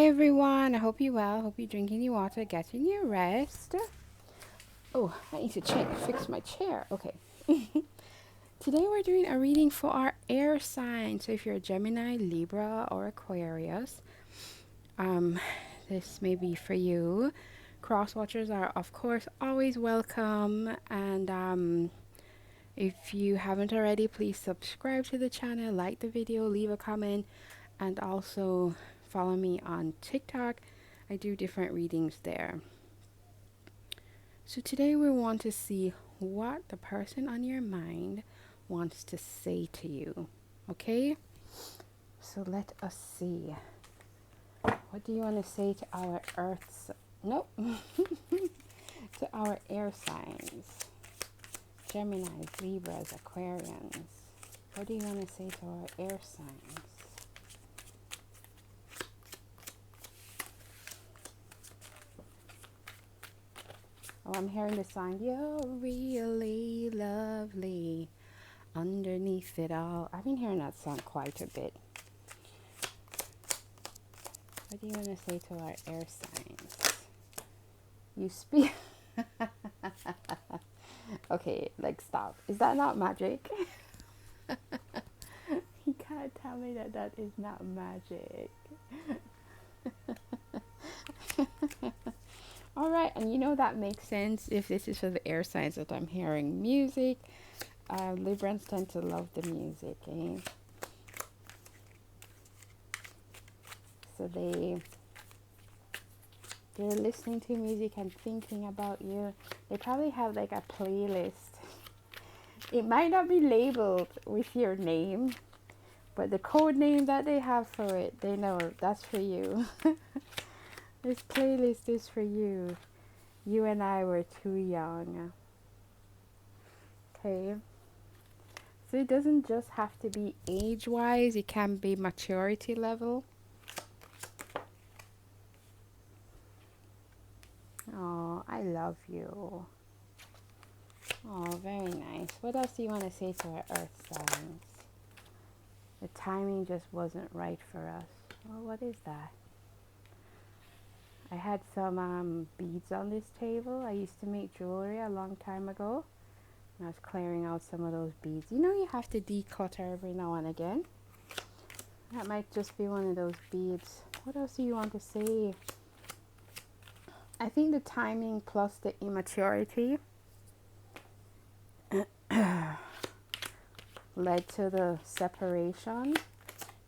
everyone, I hope you're well. Hope you're drinking your water, getting your rest. Oh, I need to fix my chair. Okay. Today we're doing a reading for our air sign. So if you're a Gemini, Libra, or Aquarius, this may be for you. Cross watchers are of course always welcome, and if you haven't already, please subscribe to the channel, like the video, leave a comment, and also follow me on TikTok. I do different readings there. So today we want to see what the person on your mind wants to say to you. Okay? So let us see. What do you want to say to our earths? Nope. To our air signs. Geminis, Libras, Aquarians. What do you want to say to our air signs? Oh, I'm hearing the song, "You're really lovely underneath it all." I've been hearing that song quite a bit. What do you want to say to our air signs? You speak. Okay, like stop. Is that not magic? You can't tell me that that is not magic. All right, and you know that makes sense if this is for the air signs that I'm hearing music. Librans tend to love the music, eh? So they're listening to music and thinking about you. They probably have like a playlist. It might not be labeled with your name, but the code name that they have for it, they know that's for you. This playlist is for you. You and I were too young. Okay. So it doesn't just have to be age-wise, it can be maturity level. Oh, I love you. Oh, very nice. What else do you want to say to our earth signs? The timing just wasn't right for us. Oh, what is that? I had some beads on this table. I used to make jewelry a long time ago. And I was clearing out some of those beads. You know you have to declutter every now and again. That might just be one of those beads. What else do you want to say? I think the timing plus the immaturity led to the separation.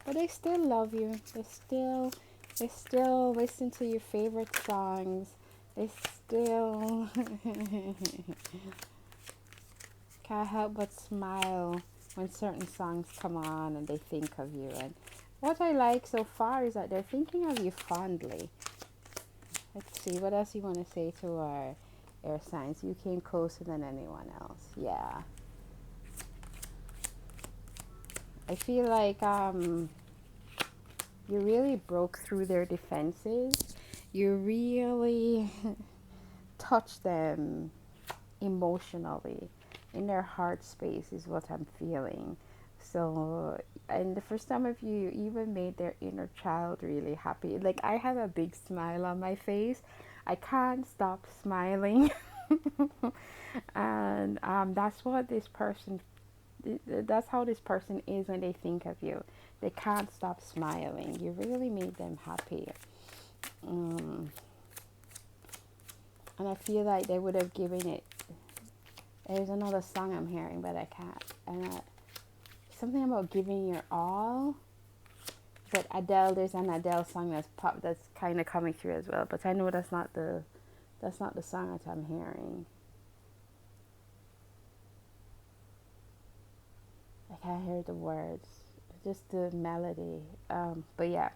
But they still love you. They still listen to your favorite songs. They still can't help but smile when certain songs come on and they think of you. And what I like so far is that they're thinking of you fondly. Let's see, what else you want to say to our air signs? You came closer than anyone else. Yeah. I feel like you really broke through their defenses. You really touched them emotionally. In their heart space is what I'm feeling. So, and the first time of you even made their inner child really happy. Like, I have a big smile on my face. I can't stop smiling. And that's what this person, that's how this person is when they think of you. They can't stop smiling. You really made them happy. And I feel like they would have given it. There's another song I'm hearing, but I can't. And something about giving your all. But Adele, there's an Adele song that's kind of coming through as well. But I know that's not the song that I'm hearing. I can't hear the words, just the melody. But yeah.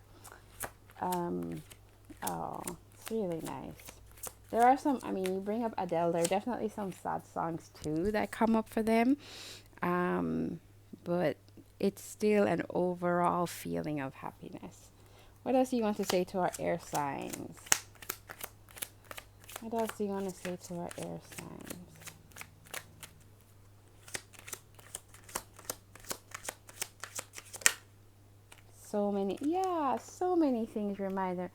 Oh, it's really nice. There are some, I mean, you bring up Adele, there are definitely some sad songs too that come up for them. But it's still an overall feeling of happiness. What else do you want to say to our air signs? What else do you want to say to our air signs? So many things remind them.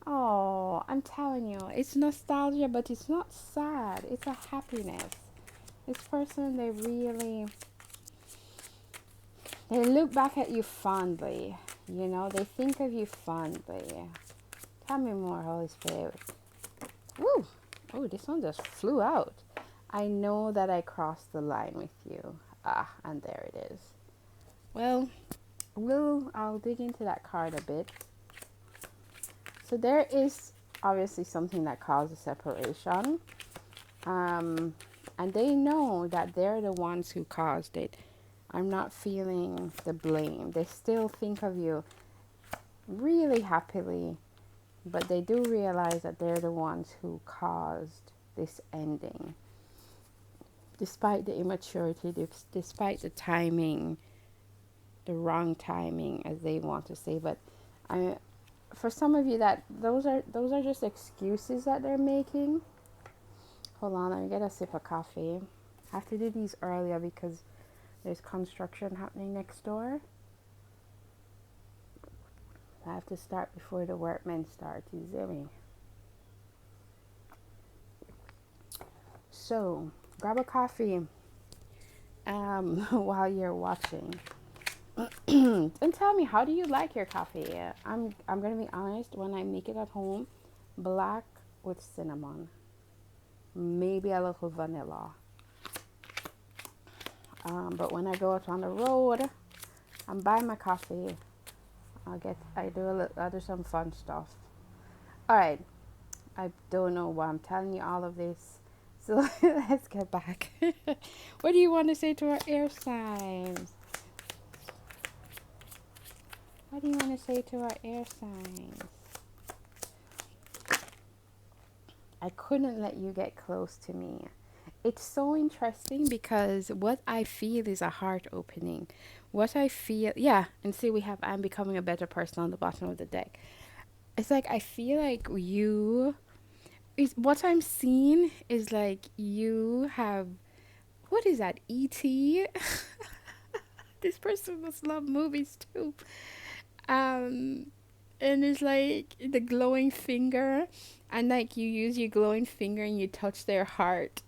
Oh, I'm telling you, it's nostalgia, but it's not sad. It's a happiness. This person, they look back at you fondly. You know, they think of you fondly. Tell me more, Holy Spirit. Woo! Oh, this one just flew out. I know that I crossed the line with you. Ah, and there it is. Well, I'll dig into that card a bit. So there is obviously something that causes separation. And they know that they're the ones who caused it. I'm not feeling the blame. They still think of you really happily, but they do realize that they're the ones who caused this ending. Despite the immaturity, despite the timing, the wrong timing, as they want to say. But I, for some of you, that those are just excuses that they're making. Hold on, let me get a sip of coffee. I have to do these earlier because there's construction happening next door. I have to start before the workmen start, you see me? So, grab a coffee while you're watching. And tell me, how do you like your coffee? I'm going to be honest, when I make it at home, black with cinnamon. Maybe a little vanilla. But when I go out on the road, I'm buying my coffee. I do some fun stuff. All right. I don't know why I'm telling you all of this. So let's get back. What do you want to say to our air signs? What do you want to say to our air signs? I couldn't let you get close to me. It's so interesting because what I feel is a heart opening. What I feel, yeah, and see, we have I'm becoming a better person on the bottom of the deck. It's like I feel like you is what I'm seeing is like you have, what is that, E.T.? This person must love movies too. Um, and it's like the glowing finger, and like you use your glowing finger and you touch their heart,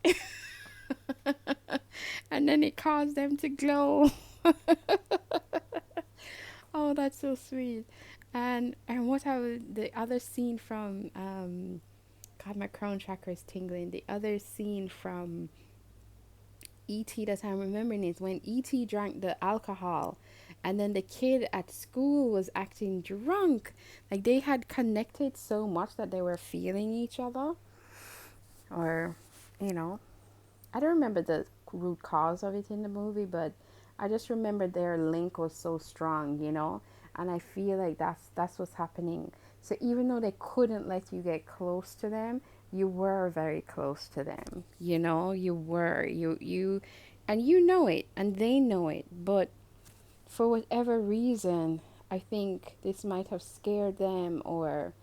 and then it caused them to glow. Oh, that's so sweet. And what I was, the other scene from God, my crown chakra is tingling. The other scene from E.T. that I'm remembering is when E.T. drank the alcohol, and then the kid at school was acting drunk. Like they had connected so much that they were feeling each other. Or, you know, I don't remember the root cause of it in the movie, but I just remember their link was so strong, you know, and I feel like that's what's happening. So even though they couldn't let you get close to them, you were very close to them. You know, you were and you know it, and they know it, but for whatever reason, I think this might have scared them, or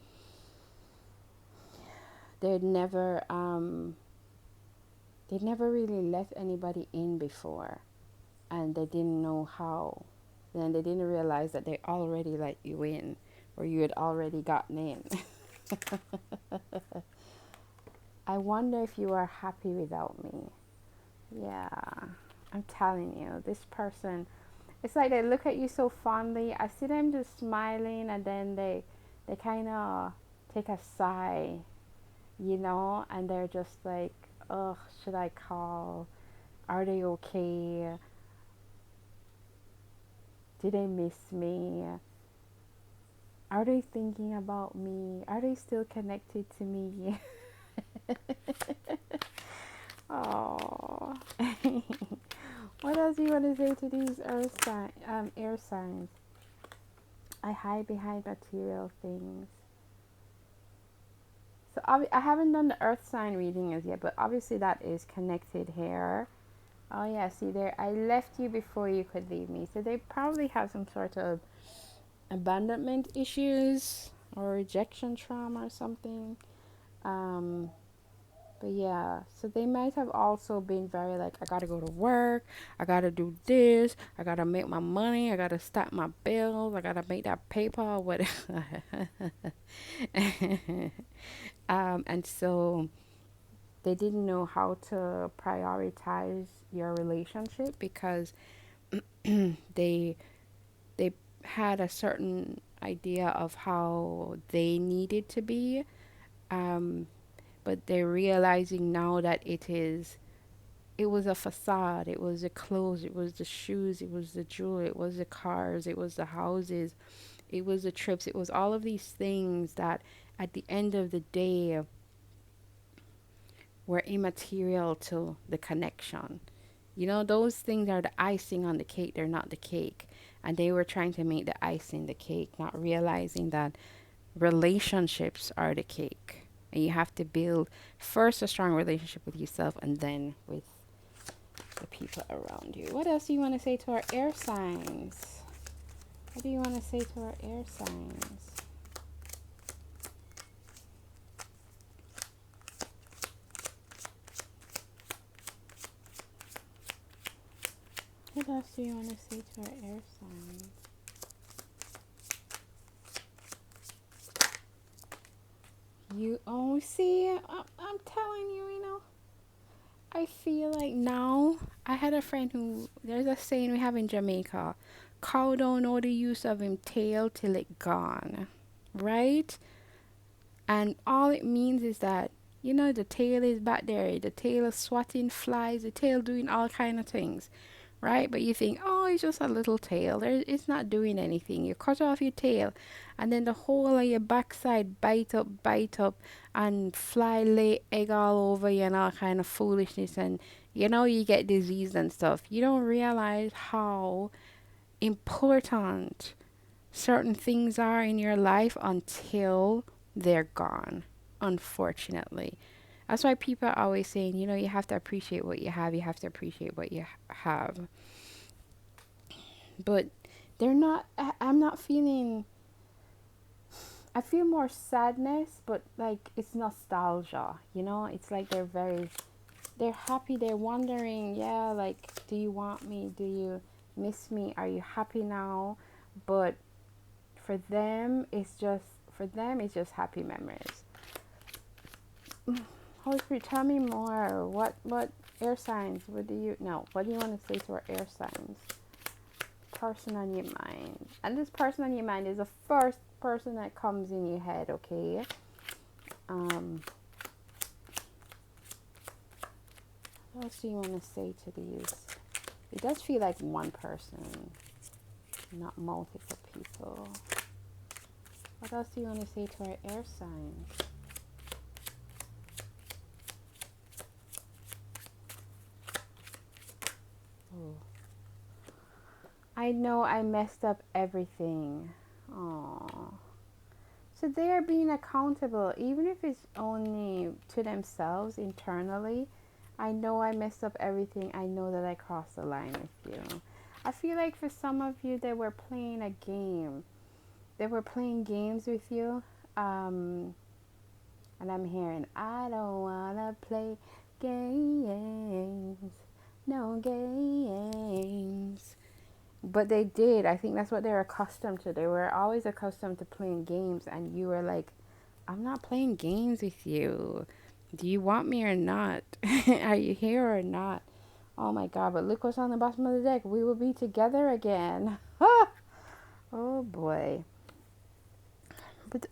they'd never they never really let anybody in before, and they didn't know how. Then they didn't realize that they already let you in, or you had already gotten in. I wonder if you are happy without me. Yeah, I'm telling you, this person, it's like they look at you so fondly. I see them just smiling, and then they kind of take a sigh, you know, and they're just like, ugh, should I call? Are they okay? Do they miss me? Are they thinking about me? Are they still connected to me? Oh. What else do you want to say to these air signs? I hide behind material things. So I haven't done the earth sign reading as yet, but obviously that is connected here. Oh yeah, see there, I left you before you could leave me. So they probably have some sort of abandonment issues or rejection trauma or something. Um, But yeah, so they might have also been very like, I gotta go to work, I gotta do this, I gotta make my money, I gotta stack my bills, I gotta make that paper, whatever. And so they didn't know how to prioritize your relationship because they they had a certain idea of how they needed to be, um, but they're realizing now that it was a facade, it was the clothes, it was the shoes, it was the jewelry, it was the cars, it was the houses, it was the trips, it was all of these things that at the end of the day were immaterial to the connection. You know, those things are the icing on the cake, they're not the cake. And they were trying to make the icing the cake, not realizing that relationships are the cake. And you have to build first a strong relationship with yourself and then with the people around you. What else do you want to say to our air signs? What do you want to say to our air signs? What else do you want to say to our air signs? You, oh, see, I'm telling you, you know, I feel like now, I had a friend who, there's a saying we have in Jamaica, cow don't know the use of him tail till it gone, right? And all it means is that, you know, the tail is back there, the tail is swatting flies, the tail doing all kind of things, right? But you think, oh, it's just a little tail. It's not doing anything. You cut off your tail, and then the whole of your backside bite up, and fly lay egg all over you and all kind of foolishness, and you know you get disease and stuff. You don't realize how important certain things are in your life until they're gone, unfortunately. That's why people are always saying, you know, you have to appreciate what you have, you have to appreciate what you have. But they're not, I'm not feeling, I feel more sadness, but like it's nostalgia, you know? It's like they're happy, they're wondering, yeah, like, do you want me? Do you miss me? Are you happy now? But for them, it's just happy memories. Holy Spirit, tell me more. What air signs? What do you want to say to our air signs? Person on your mind, and this person on your mind is the first person that comes in your head. Okay. What else do you want to say to these? It does feel like one person, not multiple people. What else do you want to say to our air signs? Oh. I know I messed up everything. Oh. So they are being accountable, even if it's only to themselves internally. I know I messed up everything. I know that I crossed the line with you. I feel like for some of you, they were playing a game. They were playing games with you. And I'm hearing, I don't want to play games. No games. But they did. I think that's what they're accustomed to. They were always accustomed to playing games. And you were like, I'm not playing games with you. Do you want me or not? Are you here or not? Oh my God, but look what's on the bottom of the deck. We will be together again. Oh boy. But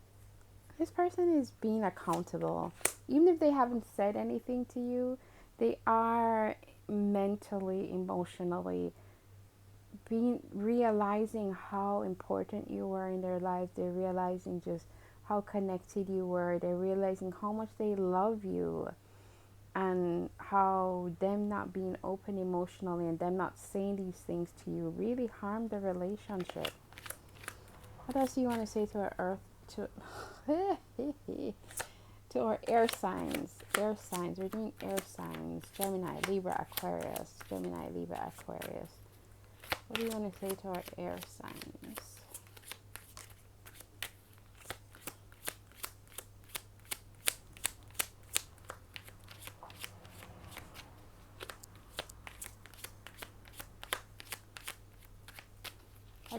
this person is being accountable. Even if they haven't said anything to you, they are mentally, emotionally realizing how important you were in their lives. They're realizing just how connected you were. They're realizing how much they love you, and how them not being open emotionally and them not saying these things to you really harmed the relationship. What else do you want to say to our earth, to to our air signs? Air signs. We're doing air signs. Gemini, Libra, Aquarius. Gemini, Libra, Aquarius. What do you want to say to our air signs?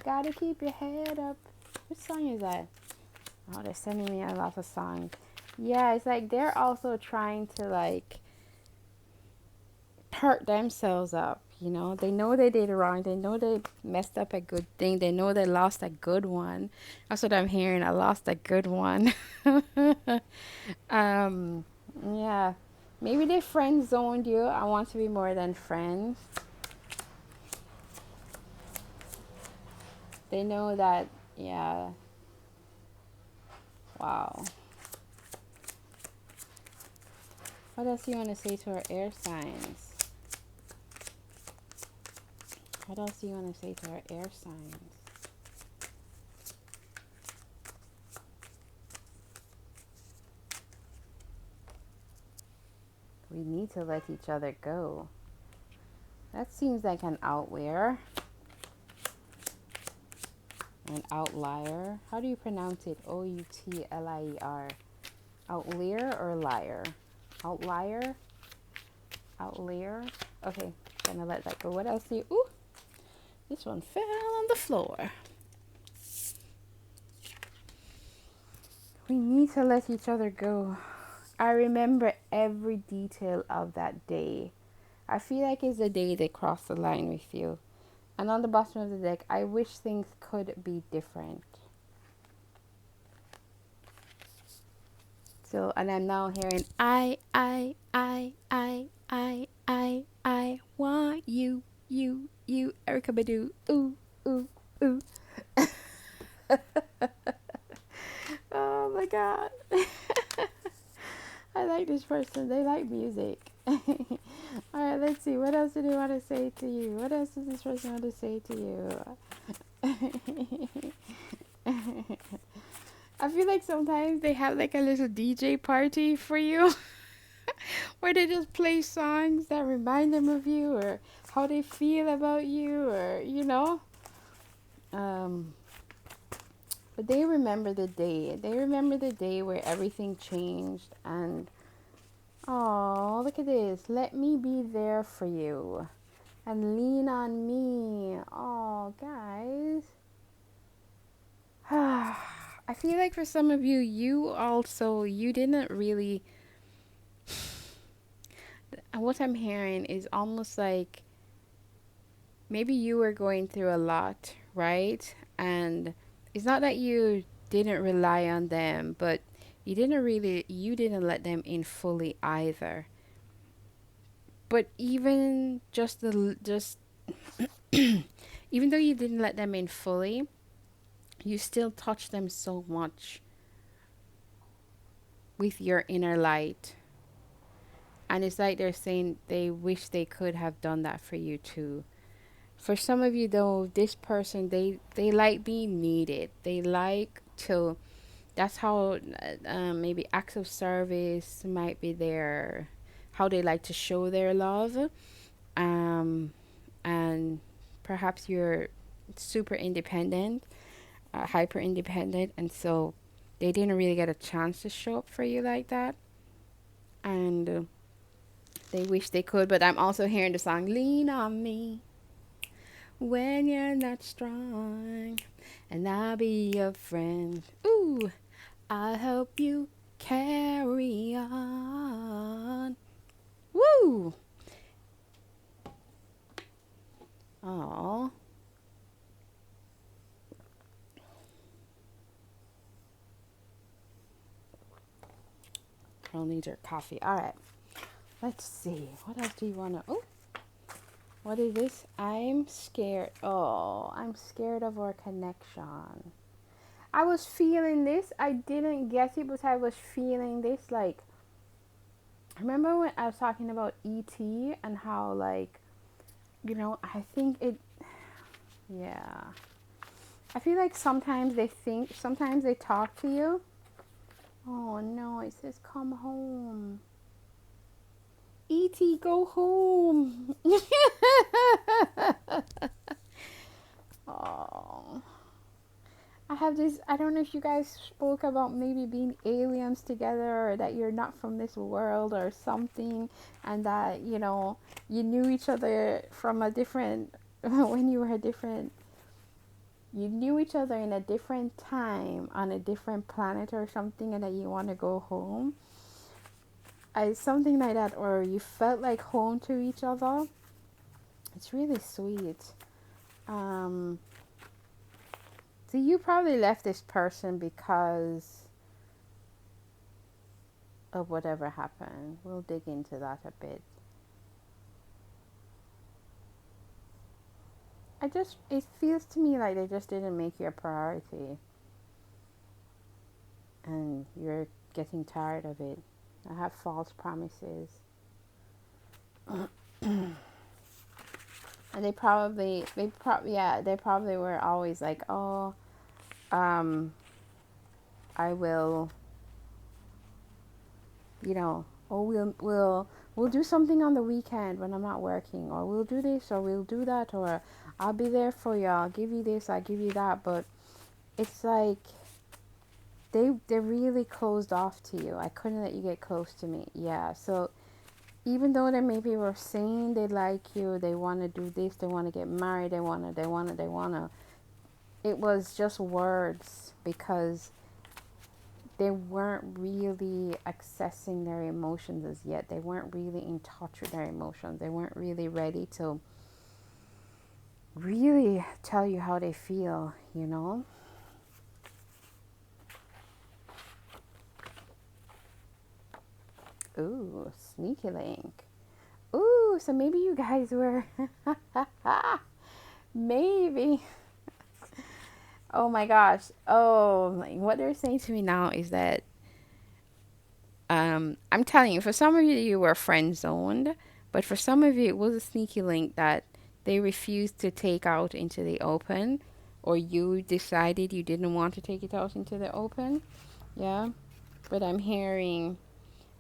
gotta keep your head up. Which song is that? Oh, they're sending me a lot of songs. Yeah, it's like they're also trying to like hurt themselves up. You know, they know they did wrong. They know they messed up a good thing. They know they lost a good one. That's what I'm hearing. I lost a good one. Yeah. Maybe they friend zoned you. I want to be more than friends. They know that, yeah. Wow. What else do you want to say to our air signs? What else do you want to say to our air signs? We need to let each other go. That seems like an outlier. An outlier. How do you pronounce it? O-U-T-L-I-E-R. Outlier or liar? Outlier? Outlier? Okay, gonna let that go. What else do you... Ooh! This one fell on the floor. We need to let each other go. I remember every detail of that day. I feel like it's the day they crossed the line with you. And on the bottom of the deck, I wish things could be different. So, and I'm now hearing, I want you, Erica Badu, ooh, ooh, ooh. Oh my God. I like this person. They like music. All right, let's see. What else do they want to say to you? What else does this person want to say to you? I feel like sometimes they have like a little DJ party for you where they just play songs that remind them of you or how they feel about you or, you know. But they remember the day. They remember the day where everything changed and, oh, look at this. Let me be there for you and lean on me. Oh, guys. I feel like for some of you, you didn't really, what I'm hearing is almost like maybe you were going through a lot, right? And it's not that you didn't rely on them, but you didn't let them in fully either. But even even though you didn't let them in fully, you still touched them so much with your inner light. And it's like they're saying they wish they could have done that for you too. For some of you though, this person, they like being needed. They like to, that's how maybe acts of service might be their, how they like to show their love. And perhaps you're super independent, hyper independent, and so they didn't really get a chance to show up for you like that. And they wish they could, but I'm also hearing the song Lean on Me when you're not strong, and I'll be your friend. Ooh, I'll help you carry on. Woo! Oh. Girl needs her coffee. All right. Let's see. What else do you want to... Oh. What is this? I'm scared. Oh, I'm scared of our connection. I was feeling this. I didn't get it, but I was feeling this. Like, remember when I was talking about E.T. and how, like, you know, I think it... Yeah. I feel like sometimes they talk to you. Oh, no, it says come home. E.T., go home. Oh. I have this, I don't know if you guys spoke about maybe being aliens together or that you're not from this world or something, and that, you know, you knew each other from a different, when you were a different, you knew each other in a different time on a different planet or something, and that you want to go home. Something like that, or you felt like home to each other. It's really sweet. So you probably left this person because of whatever happened. We'll dig into that a bit. It feels to me like they just didn't make you a priority. And you're getting tired of it. I have false promises. And they probably were always like, oh, I will, oh, we'll do something on the weekend when I'm not working, or we'll do this, or we'll do that, or I'll be there for you, I'll give you this, I'll give you that. But it's like they're really closed off to you. I couldn't let you get close to me. Yeah. So even though they maybe were saying they like you, they want to do this, they want to get married, they want to, it was just words, because they weren't really accessing their emotions as yet. They weren't really in touch with their emotions. They weren't really ready to really tell you how they feel, Ooh, sneaky link. Ooh, so maybe you guys were maybe. Oh my gosh. Oh, what they're saying to me now is that I'm telling you, for some of you were friend zoned, but for some of you it was a sneaky link that they refused to take out into the open, or you decided you didn't want to take it out into the open. Yeah. But I'm hearing,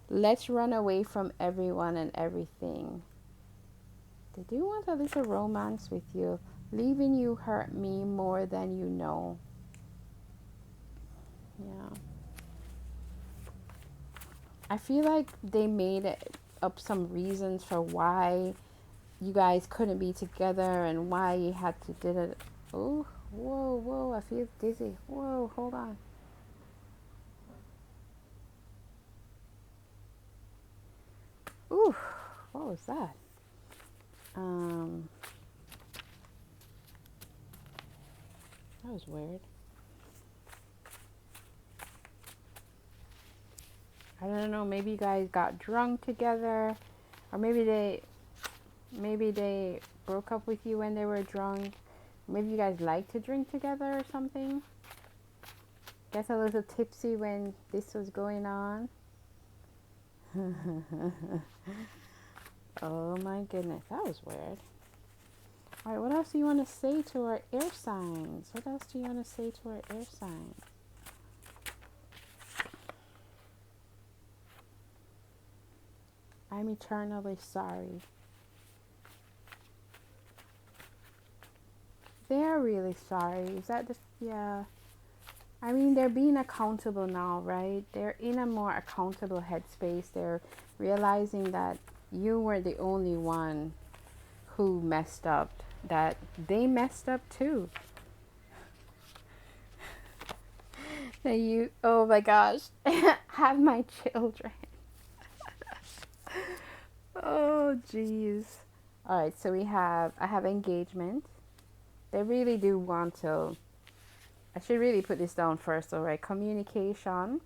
let's run away from everyone and everything. They do want a little romance with you. Leaving you hurt me more than you know. Yeah. I feel like they made up some reasons for why you guys couldn't be together and why you had to do it. Oh, whoa, I feel dizzy. Whoa, hold on. Ooh, what was that? That was weird. I don't know, maybe you guys got drunk together, or maybe they broke up with you when they were drunk. Maybe you guys like to drink together or something. Get a little tipsy when this was going on. Oh my goodness, that was weird. Alright, what else do you want to say to our air signs? What else do you want to say to our air signs? I'm eternally sorry. They're really sorry. Is that just, yeah. I mean, they're being accountable now, right? They're in a more accountable headspace. They're realizing that you were the only one who messed up, that they messed up too. That you, oh my gosh, have my children. Oh, jeez. All right, so I have engagement. They really do want to, I should really put this down first, all right? Communication.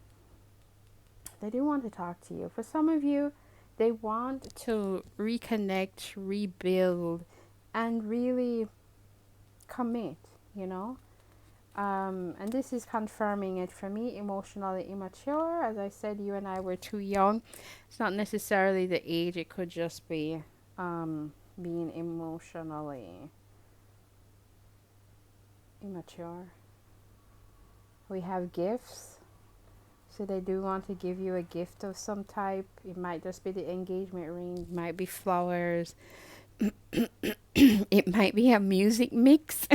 They do want to talk to you. For some of you, they want to reconnect, rebuild, and really commit, And this is confirming it for me. Emotionally immature. As I said, you and I were too young. It's not necessarily the age. It could just be being emotionally immature. We have gifts. So they do want to give you a gift of some type. It might just be the engagement ring. It might be flowers. It might be a music mix.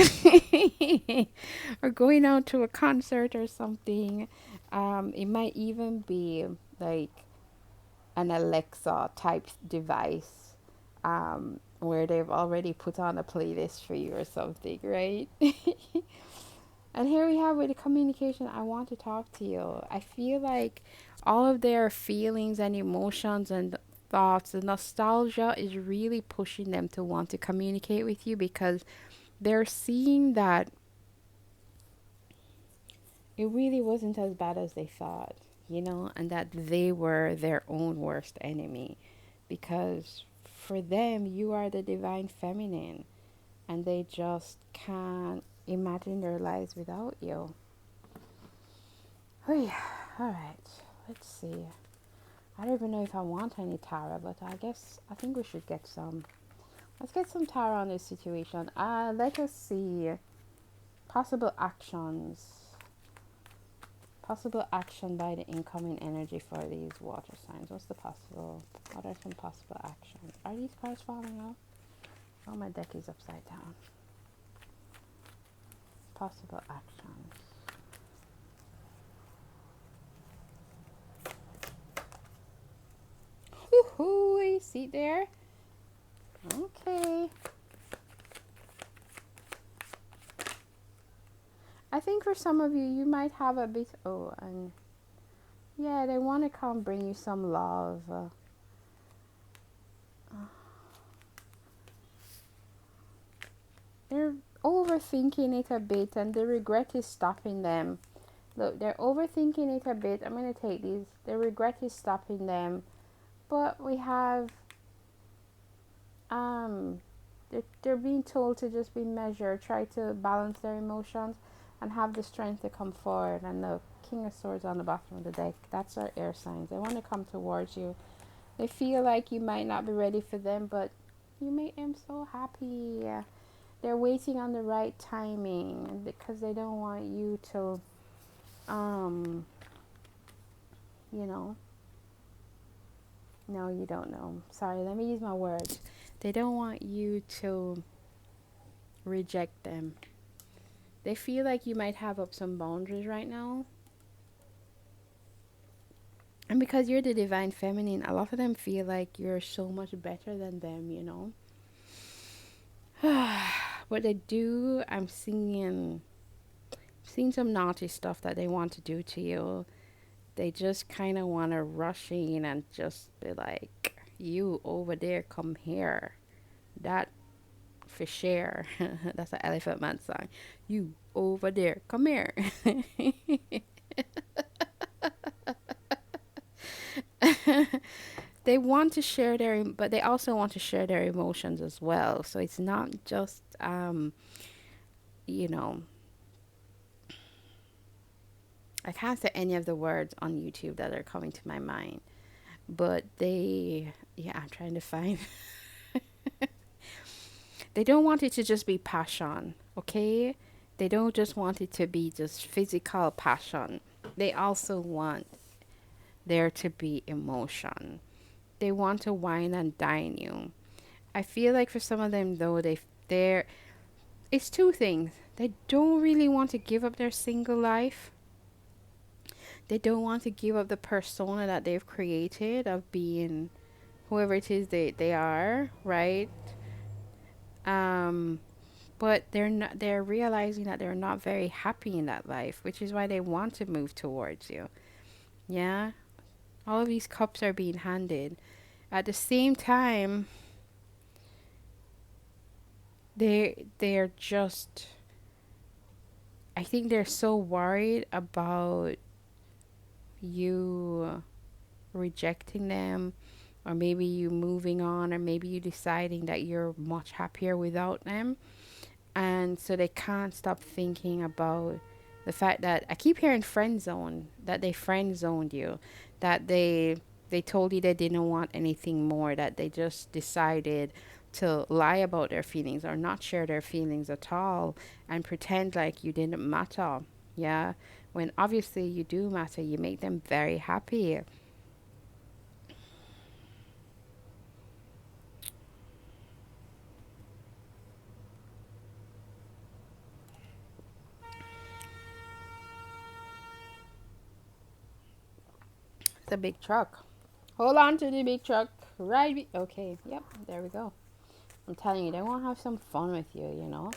Or going out to a concert or something. It might even be like an Alexa type device. Where they've already put on a playlist for you or something, right? And here we have with the communication, I want to talk to you. I feel like all of their feelings and emotions and thoughts, the nostalgia is really pushing them to want to communicate with you, because they're seeing that it really wasn't as bad as they thought, you know, and that they were their own worst enemy. Because for them, you are the divine feminine, and they just can't imagine their lives without you. Oh yeah, all right. Let's see. I don't even know if I want any tarot, but I think we should get some. Let's get some tarot on this situation. Let us see possible actions. Possible action by the incoming energy for these water signs. What are some possible actions? Are these cards falling off? Oh, my deck is upside down. Possible actions. Woohoo! See there? Okay. I think for some of you, you might have a bit. Oh, and yeah, they want to come bring you some love. They're overthinking it a bit, and the regret is stopping them. Look, they're overthinking it a bit. I'm going to take these. The regret is stopping them. But we have, they're being told to just be measured, try to balance their emotions, and have the strength to come forward. And the King of Swords on the bottom of the deck, that's our air signs. They want to come towards you. They feel like you might not be ready for them, but you make them so happy. They're waiting on the right timing, because they don't want you to, you know, no, you don't know. Sorry, let me use my words. They don't want you to reject them. They feel like you might have up some boundaries right now. And because you're the divine feminine, a lot of them feel like you're so much better than them, you know. What they do, I'm seeing some naughty stuff that they want to do to you. They just kind of want to rush in and just be like, you over there, come here. That for sure. That's an Elephant Man song. You over there, come here. They want to share but they also want to share their emotions as well. So it's not just, you know, I can't say any of the words on YouTube that are coming to my mind, but I'm trying to find. They don't want it to just be passion, okay? They don't just want it to be just physical passion. They also want there to be emotion. They want to wine and dine you. I feel like for some of them though, it's two things. They don't really want to give up their single life. They don't want to give up the persona that they've created of being whoever it is they are, right? But they're realizing that they're not very happy in that life, which is why they want to move towards you. Yeah? All of these cups are being handed. At the same time, they're just, I think they're so worried about you rejecting them, or maybe you moving on, or maybe you deciding that you're much happier without them. And so they can't stop thinking about the fact that I keep hearing friend zone, that they friend zoned you, that they told you they didn't want anything more, that they just decided to lie about their feelings or not share their feelings at all and pretend like you didn't matter. Yeah, when obviously you do matter. You make them very happy. It's a big truck. Hold on to the big truck. Right. Okay. Yep. There we go. I'm telling you, they want to have some fun with you, you know.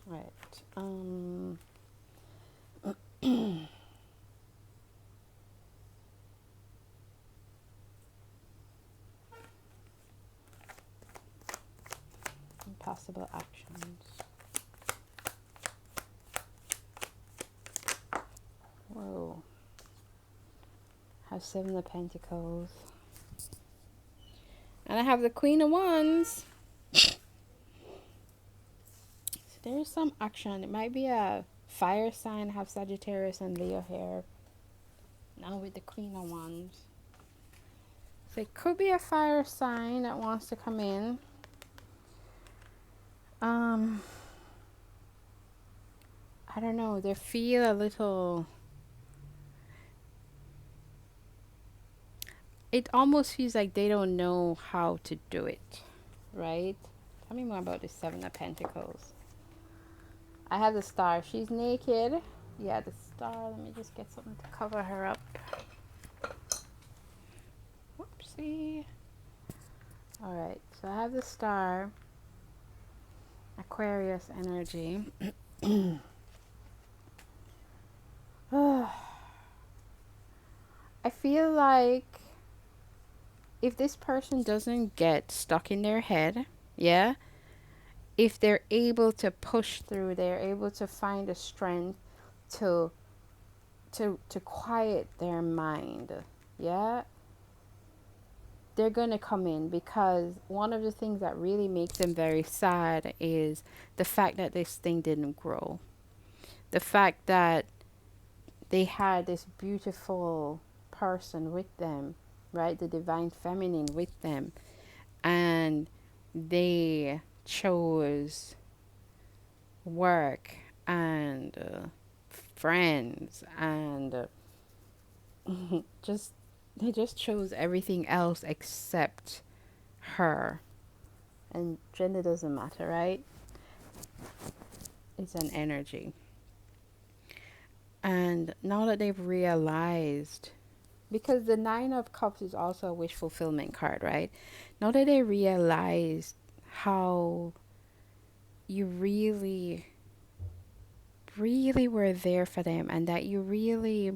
Right. Possible actions. Whoa. Have 7 of Pentacles. And I have the Queen of Wands. So there's some action. It might be a fire sign. Have Sagittarius and Leo here. Now with the Queen of Wands. So it could be a fire sign that wants to come in. I don't know. They feel a little... It almost feels like they don't know how to do it. Right? Tell me more about the 7 of Pentacles. I have the Star. She's naked. Yeah, the Star. Let me just get something to cover her up. Whoopsie. Alright, so I have the Star. Aquarius energy. I feel like if this person doesn't get stuck in their head, yeah, if they're able to push through, they're able to find the strength to quiet their mind, yeah, they're gonna come in, because one of the things that really makes them very sad is the fact that this thing didn't grow. The fact that they had this beautiful person with them, right? The divine feminine with them, and they chose work and friends and they just chose everything else except her. And gender doesn't matter, right? It's an energy. And now that they've realized, because the 9 of Cups is also a wish fulfillment card, right? Now that they realize how you really, really were there for them, and that you really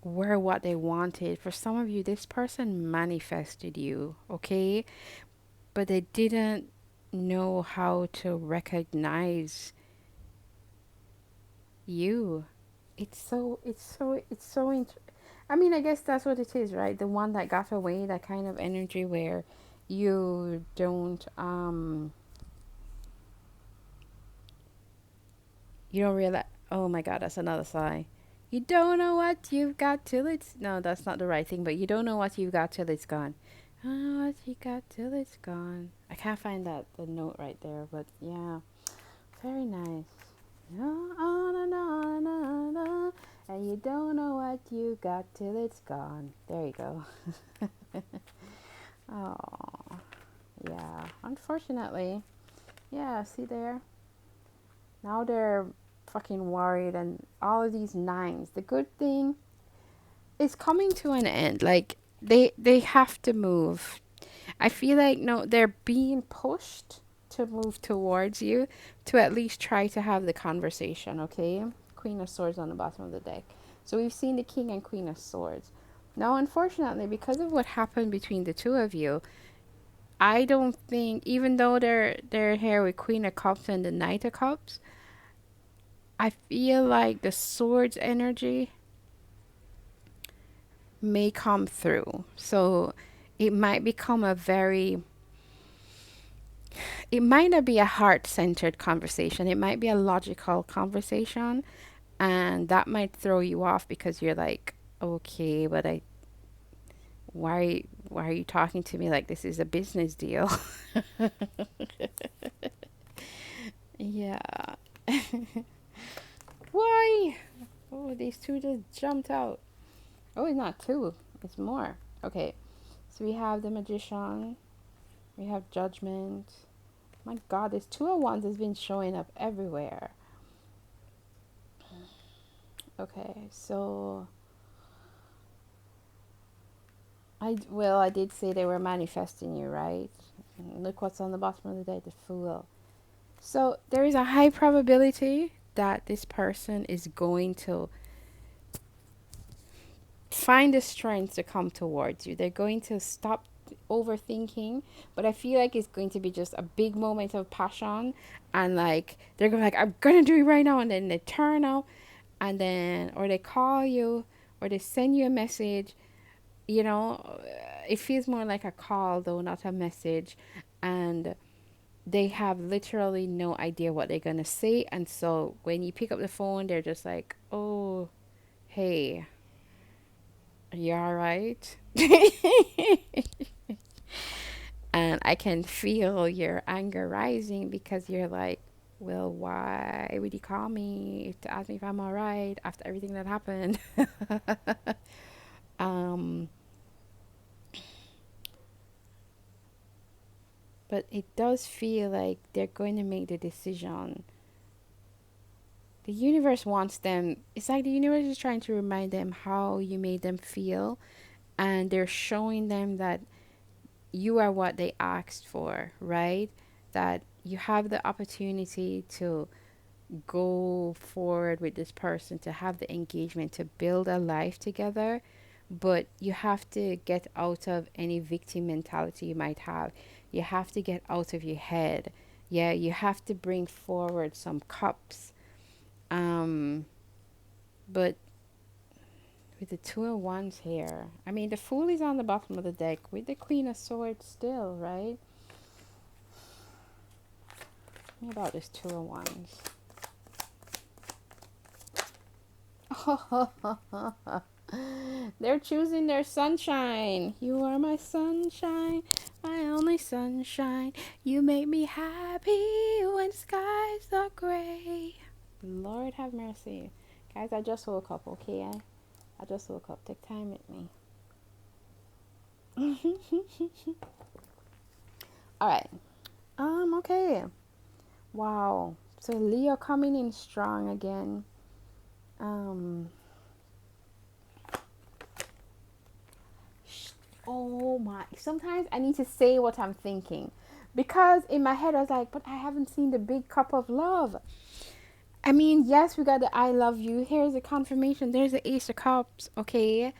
were what they wanted. For some of you, this person manifested you, okay? But they didn't know how to recognize you. I mean, I guess that's what it is, right? The one that got away, that kind of energy where you don't realize. Oh my god, that's another sigh. You don't know what you've got till it's... No, that's not the right thing, but you don't know what you've got till it's gone. Oh, what you got till it's gone. I can't find the note right there, but yeah. Very nice. On and on and on. And you don't know what you got till it's gone. There you go. Oh, yeah. Unfortunately. Yeah, see there? Now they're fucking worried, and all of these 9s. The good thing is coming to an end. Like, they have to move. I feel like, no, they're being pushed to move towards you, to at least try to have the conversation, okay? Queen of Swords on the bottom of the deck. So we've seen the King and Queen of Swords. Now, unfortunately, because of what happened between the two of you, I don't think, even though they're here with Queen of Cups and the Knight of Cups, I feel like the Swords energy may come through. So it might become it might not be a heart-centered conversation. It might be a logical conversation, and that might throw you off, because you're like, okay, but why are you talking to me like this is a business deal? Yeah. Why? Oh, these 2 just jumped out. Oh, it's not 2. It's more. Okay. So we have the Magician. We have Judgment. My god, this 2 of Wands has been showing up everywhere. Okay, so... I did say they were manifesting you, right? Look what's on the bottom of the deck, the Fool. So there is a high probability that this person is going to find the strength to come towards you. They're going to stop overthinking, but I feel like it's going to be just a big moment of passion, and like they're going like, I'm gonna do it right now, and then they turn up, and then or they call you or they send you a message. You know, it feels more like a call though, not a message, and they have literally no idea what they're gonna say, and so when you pick up the phone, they're just like, oh, hey, you all right? And I can feel your anger rising because you're like, well, why would you call me to ask me if I'm all right after everything that happened? um, but it does feel like they're going to make the decision. The universe wants them. It's like the universe is trying to remind them how you made them feel, and they're showing them that you are what they asked for, right? That you have the opportunity to go forward with this person, to have the engagement, to build a life together, but you have to get out of any victim mentality you might have. You have to get out of your head. Yeah, you have to bring forward some cups. um but with the two of wands here, I mean, the fool is on the bottom of the deck with the queen of swords still, right? What about this two of wands? They're choosing their sunshine. You are my sunshine, my only sunshine. You make me happy when skies are gray. Lord have mercy. Guys, I just woke up, okay? I just woke up. Take time with me. Alright. Okay. Wow. So Leo coming in strong again. Oh my. Sometimes I need to say what I'm thinking. Because in my head I was like, but I haven't seen the big cup of love. I mean, yes, we got the I love you. Here's the confirmation. There's the Ace of Cups. Okay.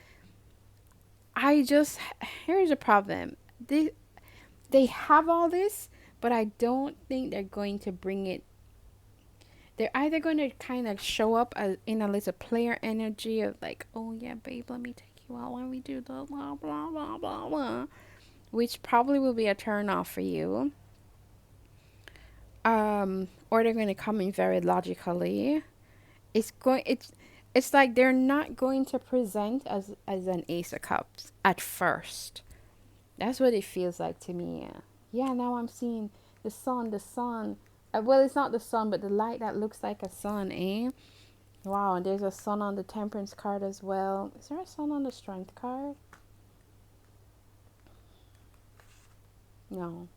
Here's the problem. They have all this, but I don't think they're going to bring it. They're either going to kind of show up as, in a little player energy of like, oh yeah, babe, let me take you out when we do the blah, blah, blah, blah, blah, which probably will be a turn off for you. Or they're going to come in very logically. It's like they're not going to present as an Ace of Cups at first. That's what it feels like to me. Yeah, now I'm seeing the sun, well, it's not the sun, but the light that looks like a sun, eh? Wow, and there's a sun on the Temperance card as well. Is there a sun on the Strength card? No.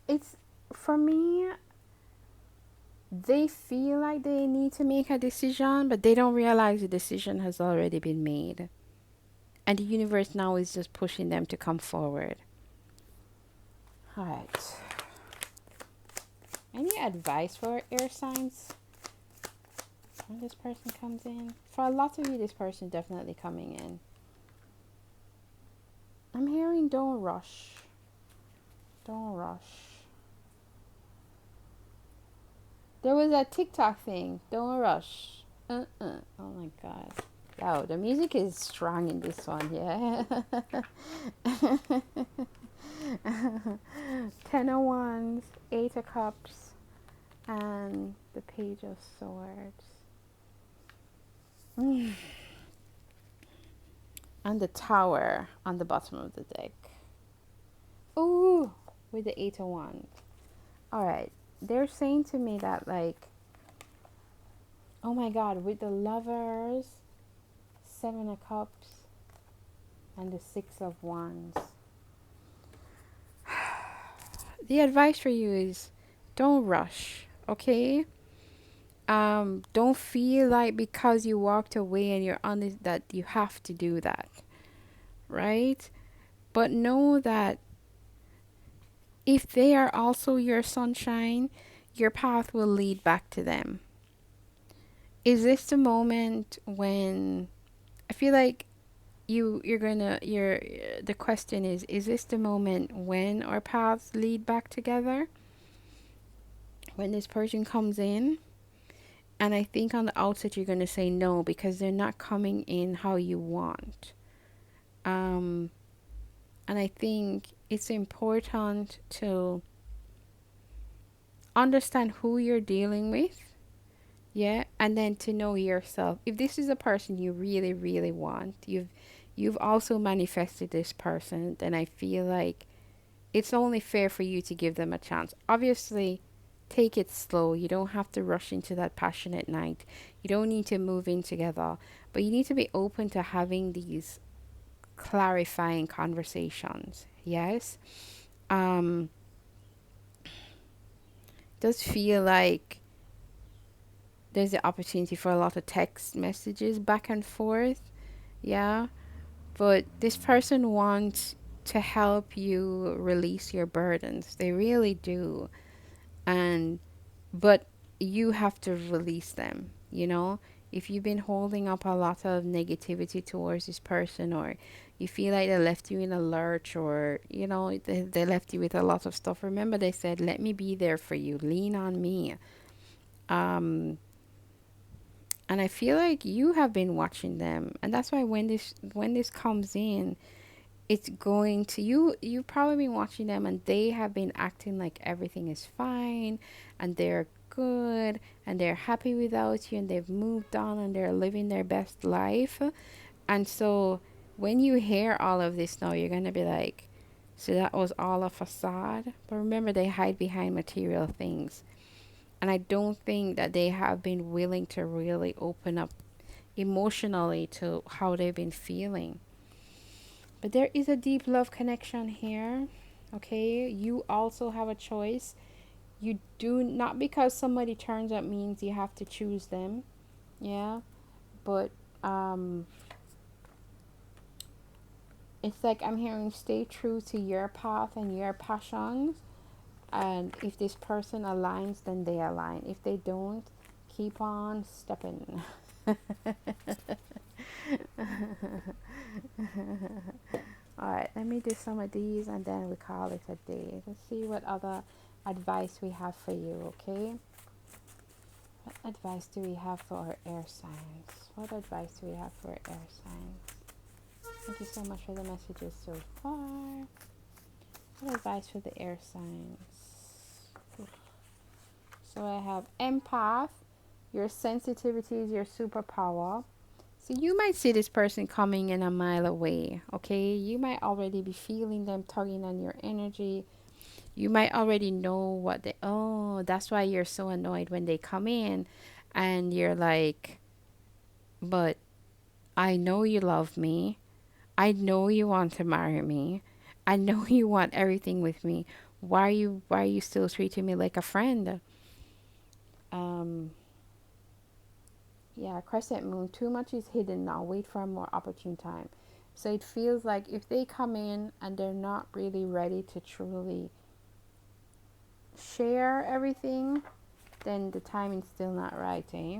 It's, for me, they feel like they need to make a decision, but they don't realize the decision has already been made. And the universe now is just pushing them to come forward. All right. Any advice for air signs when this person comes in? For a lot of you, this person definitely coming in. I'm hearing don't rush. Don't rush. There was a TikTok thing. Don't rush. Oh my god. Wow, the music is strong in this one, yeah. 10 of Wands, 8 of Cups, and the Page of Swords. And the Tower on the bottom of the deck. Ooh, with the 8 of Wands. Alright, they're saying to me that, like, oh my god, with the Lovers, 7 of Cups, and the 6 of Wands. The advice for you is don't rush, okay? Don't feel like because you walked away and you're honest that you have to do that, right? But know that if they are also your sunshine, your path will lead back to them. Is this the moment when I feel like you're the question is this the moment when our paths lead back together? When this person comes in, and I think on the outset you're gonna say no because they're not coming in how you want. Um, and I think it's important to understand who you're dealing with, yeah, and then to know yourself. If this is a person you really, really want, you've also manifested this person, then I feel like it's only fair for you to give them a chance. Obviously, take it slow. You don't have to rush into that passionate night. You don't need to move in together, but you need to be open to having these clarifying conversations. Yes. Um, does feel like there's the opportunity for a lot of text messages back and forth. Yeah. But this person wants to help you release your burdens. They really do. And but you have to release them, you know. If you've been holding up a lot of negativity towards this person, or you feel like they left you in a lurch, or you know they left you with a lot of stuff, remember they said let me be there for you, lean on me. um and I feel like you have been watching them, and that's why when this comes in, it's going to you've probably been watching them and they have been acting like everything is fine and they're good and they're happy without you and they've moved on and they're living their best life. And so when you hear all of this now, you're going to be like, so that was all a facade. But remember, they hide behind material things, and I don't think that they have been willing to really open up emotionally to how they've been feeling. But there is a deep love connection here. Okay, you also have a choice. You do not, because somebody turns up means you have to choose them. Yeah, but um it's like I'm hearing stay true to your path and your passions, and if this person aligns, then they align. If they don't, keep on stepping. Alright, let me do some of these and then we call it a day. Let's see what other advice we have for you, okay? What advice do we have for our air signs? What advice do we have for our air signs? Thank you so much for the messages so far. What advice for the air signs? Oof. So I have empath. Your sensitivity is your superpower. So you might see this person coming in a mile away, okay? You might already be feeling them tugging on your energy. You might already know what they, oh, that's why you're so annoyed when they come in and you're like, but I know you love me. I know you want to marry me. I know you want everything with me. Why are you still treating me like a friend? Um Yeah, crescent moon. Too much is hidden now. Wait for a more opportune time. So it feels like if they come in and they're not really ready to truly share everything, then the timing's still not right, eh?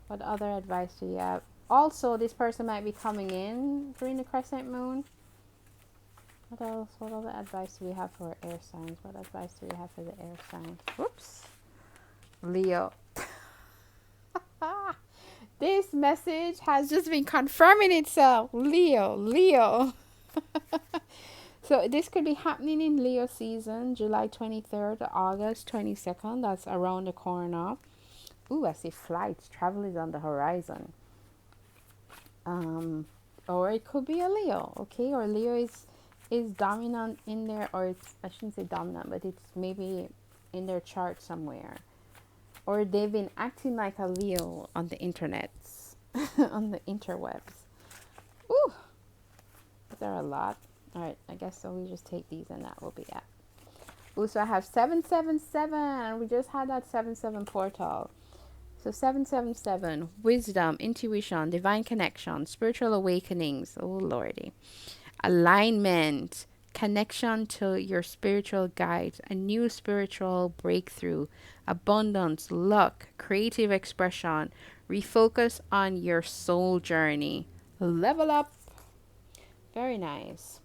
What other advice do you have? Also, this person might be coming in during the crescent moon. What else? What other advice do we have for air signs? What advice do we have for the air signs? Whoops. Leo. This message has just been confirming itself. Leo, Leo. So this could be happening in Leo season, July 23rd to August 22nd. That's around the corner. Ooh, I see flights. Travel is on the horizon. Or it could be a Leo, okay? Or Leo is dominant in there, or it's, I shouldn't say dominant, but it's maybe in their chart somewhere. Or they've been acting like a Leo on the internets, on the interwebs. Ooh, there are a lot. All right, I guess so. We just take these and that will be it. Oh, so I have 777. We just had that 7-7 portal. So 777, wisdom, intuition, divine connection, spiritual awakenings. Oh lordy. Alignment, connection to your spiritual guides, a new spiritual breakthrough, abundance, luck, creative expression, refocus on your soul journey. Level up. Very nice.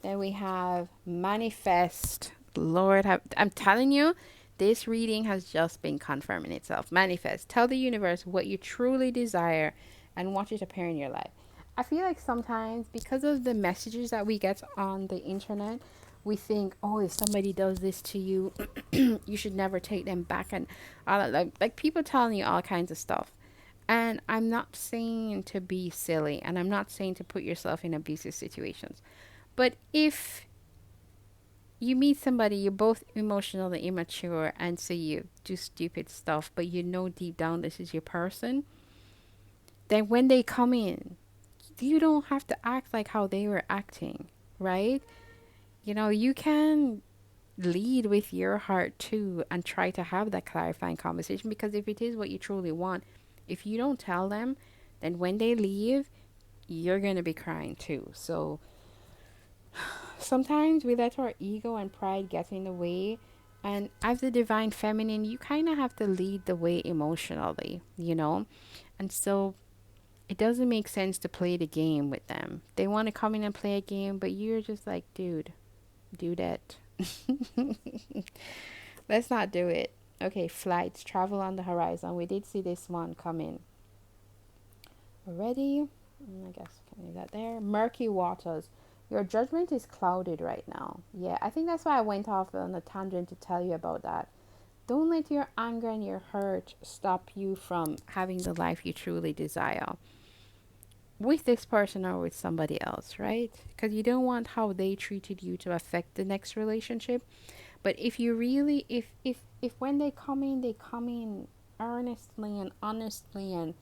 Then we have manifest. Lord, I'm telling you, this reading has just been confirming itself. Manifest. Tell the universe what you truly desire and watch it appear in your life. I feel like sometimes because of the messages that we get on the internet, we think, oh, if somebody does this to you, you should never take them back. And all like people telling you all kinds of stuff. And I'm not saying to be silly, and I'm not saying to put yourself in abusive situations. But if you meet somebody, you're both emotionally immature, and so you do stupid stuff, but you know deep down this is your person, then when they come in, you don't have to act like how they were acting, right? You know, you can lead with your heart too and try to have that clarifying conversation, because if it is what you truly want, if you don't tell them, then when they leave, you're going to be crying too. So sometimes we let our ego and pride get in the way. And as the divine feminine, you kind of have to lead the way emotionally, you know? And so it doesn't make sense to play the game with them. They want to come in and play a game, but you're just like, dude, do that. Let's not do it. Okay, flights, travel on the horizon. We did see this one come in already. I guess I can leave that there. Murky waters. Your judgment is clouded right now. Yeah, I think that's why I went off on a tangent to tell you about that. Don't let your anger and your hurt stop you from having the life you truly desire with this person or with somebody else, right? Because you don't want how they treated you to affect the next relationship. But if you really, if when they come in earnestly and honestly and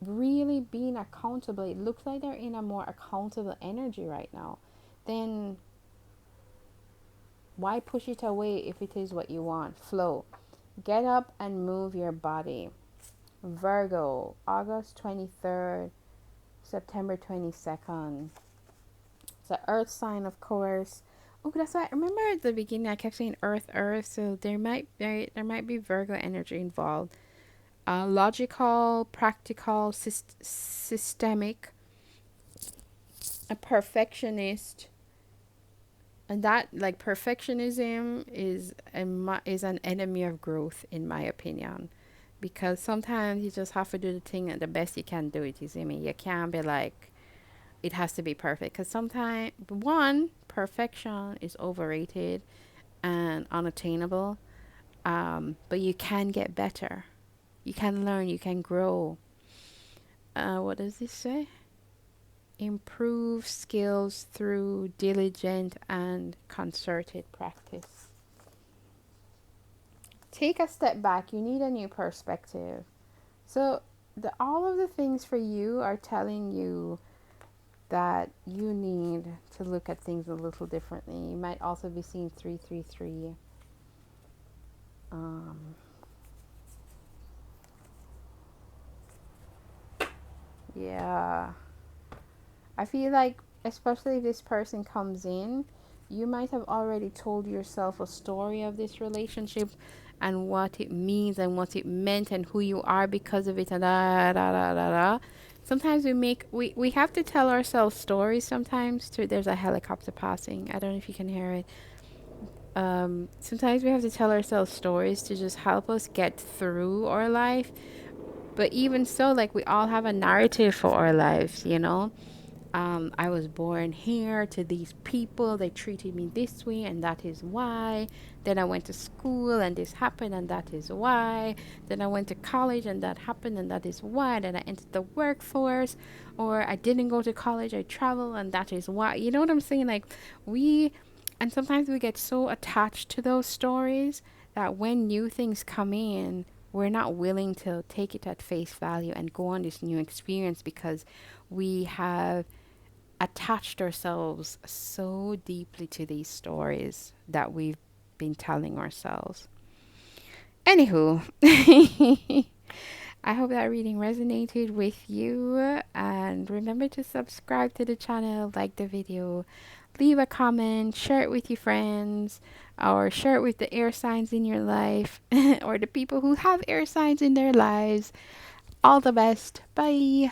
really being accountable, it looks like they're in a more accountable energy right now, then why push it away if it is what you want? Flow. Get up and move your body. Virgo, August 23rd, September 22nd. It's an earth sign, of course. Oh, that's why I remember at the beginning I kept saying earth, earth. So there might be Virgo energy involved. Logical, practical, systemic, a perfectionist, and that like perfectionism is an enemy of growth in my opinion, because sometimes you just have to do the thing and the best you can do it. You see me? You can't be like it has to be perfect, because sometimes one perfection is overrated and unattainable. But you can get better. You can learn. You can grow. What does this say? Improve skills through diligent and concerted practice. Take a step back. You need a new perspective. So, all of the things for you are telling you that you need to look at things a little differently. You might also be seeing 333. Yeah. I feel like, especially if this person comes in, you might have already told yourself a story of this relationship and what it means and what it meant and who you are because of it and da da da da da. Sometimes we have to tell ourselves stories sometimes too. There's a helicopter passing. I don't know if you can hear it. Sometimes we have to tell ourselves stories to just help us get through our life. But even so, like we all have a narrative for our lives, you know. I was born here to these people. They treated me this way, and that is why. Then I went to school, and this happened, and that is why. Then I went to college, and that happened, and that is why. Then I entered the workforce, or I didn't go to college. I traveled, and that is why. You know what I'm saying? Like, and sometimes we get so attached to those stories that when new things come in, we're not willing to take it at face value and go on this new experience because we have attached ourselves so deeply to these stories that we've been telling ourselves. Anywho, I hope that reading resonated with you, and remember to subscribe to the channel, like the video, leave a comment, share it with your friends, or share it with the air signs in your life or the people who have air signs in their lives. All the best. Bye.